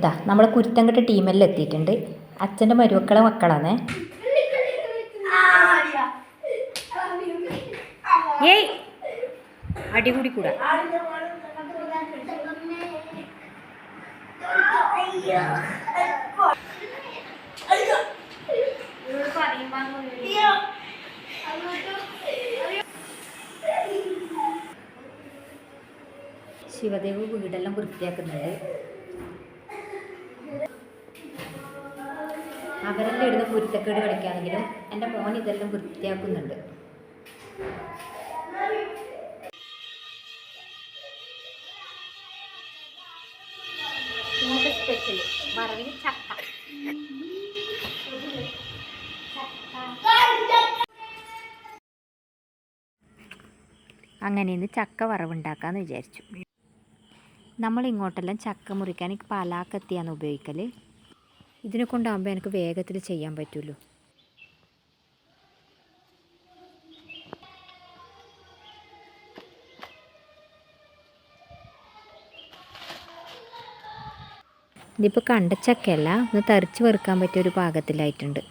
ഇതാ നമ്മളെ കുരുത്തങ്കട്ട ടീമെല്ലാം എത്തിയിട്ടുണ്ട്. അച്ഛൻ്റെ മരുമക്കളെ മക്കളാണേ. ഏയ് അടികൂടി കൂടാ. ശിവദേവ് വീടെല്ലാം വൃത്തിയാക്കുന്നുണ്ട്. അവരെല്ലാം ഇടുന്ന കുരുത്തക്കേട് കളിക്കാണെങ്കിലും എൻ്റെ മോൻ ഇതെല്ലാം വൃത്തിയാക്കുന്നുണ്ട്. സ്പെഷ്യൽ വറവിന് ചക്ക. അങ്ങനെ ഇന്ന് ചക്ക വറവുണ്ടാക്കാമെന്ന് വിചാരിച്ചു. നമ്മളിങ്ങോട്ടെല്ലാം ചക്ക മുറിക്കാൻ പലാക്കത്തിയാണ് ഉപയോഗിക്കൽ. ഇതിനെ കൊണ്ടാകുമ്പോൾ എനിക്ക് വേഗത്തിൽ ചെയ്യാൻ പറ്റുമല്ലോ. ഇതിപ്പോൾ കണ്ട ചക്കയല്ല, ഒന്ന് തറിച്ച് വെറുക്കാൻ പറ്റിയ ഒരു പാകത്തിലായിട്ടുണ്ട്.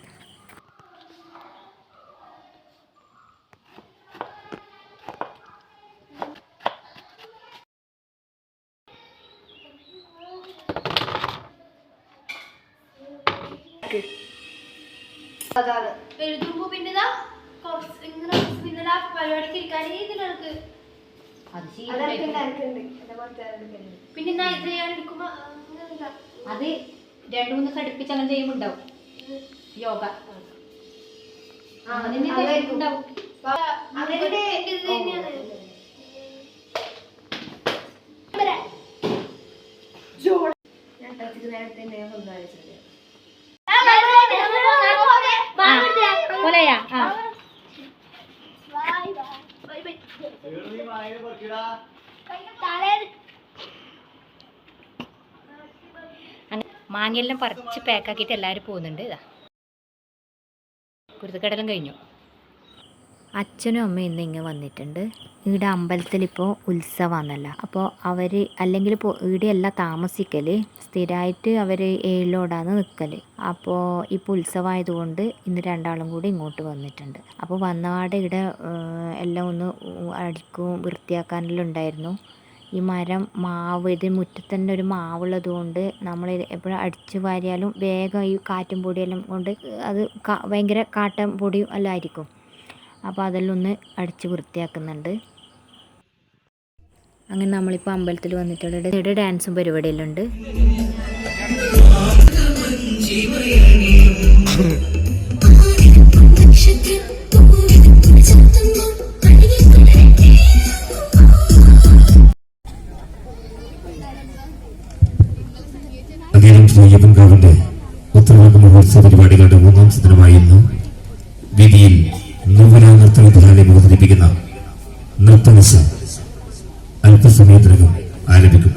അത് 2-3 ദിവസം അടുപ്പിച്ച് അങ്ങനെ ചെയ്യുമ്പോൾ ഉണ്ടാവും യോഗ. മാങ്ങയെല്ലാം പറിച്ച് പാക്കാക്കിയിട്ട് എല്ലാവരും പോകുന്നുണ്ട്. ഇതാ കുരുത്തക്കടലും കഴിഞ്ഞു. അച്ഛനും അമ്മയും ഇന്ന് ഇങ്ങനെ വന്നിട്ടുണ്ട്. ഇവിടെ അമ്പലത്തിലിപ്പോൾ ഉത്സവമാണല്ലോ. അപ്പോൾ അവർ അല്ലെങ്കിൽ ഇപ്പോൾ ഇവിടെയല്ല താമസിക്കൽ, സ്ഥിരമായിട്ട് അവർ ഏഴിലോടാണ് നിൽക്കൽ. അപ്പോൾ ഇപ്പോൾ ഉത്സവമായതുകൊണ്ട് ഇന്ന് രണ്ടാളും കൂടി ഇങ്ങോട്ട് വന്നിട്ടുണ്ട്. അപ്പോൾ വന്നപാടെ ഇവിടെ എല്ലാം ഒന്ന് അടിക്കും വൃത്തിയാക്കാനെല്ലാം ഉണ്ടായിരുന്നു. ഈ മരം മാവ് ഇത് മുറ്റത്ത് തന്നെ ഒരു മാവുള്ളത് കൊണ്ട് നമ്മൾ എപ്പോഴും അടിച്ചു വാരിയാലും വേഗം ഈ കാറ്റും പൊടിയെല്ലാം കൊണ്ട് അത് ഭയങ്കര കാട്ടം പൊടിയും എല്ലാം ആയിരിക്കും. അപ്പോൾ അതെല്ലാം ഒന്ന് അടിച്ച് വൃത്തിയാക്കുന്നുണ്ട്. അങ്ങനെ നമ്മളിപ്പോൾ അമ്പലത്തിൽ വന്നിട്ടുണ്ട്. ഇവിടെ ഡാൻസും പരിപാടിയെല്ലാം ഉണ്ട്. അയ്യപ്പൻകാവിന്റെ ഉത്തരവാദ മഹോത്സവ പരിപാടികളുടെ 3ാം ദിനമായ ഇന്ന് വേദിയിൽ നൂതന നൃത്ത വിദ്യാലയം അവതരിപ്പിക്കുന്ന നൃത്തനിശ അല്പസമയത്തിനകം ആരംഭിക്കും.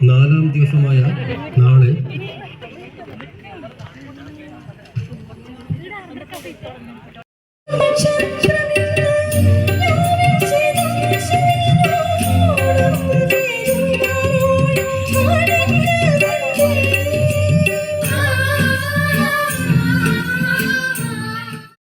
നാലാം ദിവസമായ നാളെ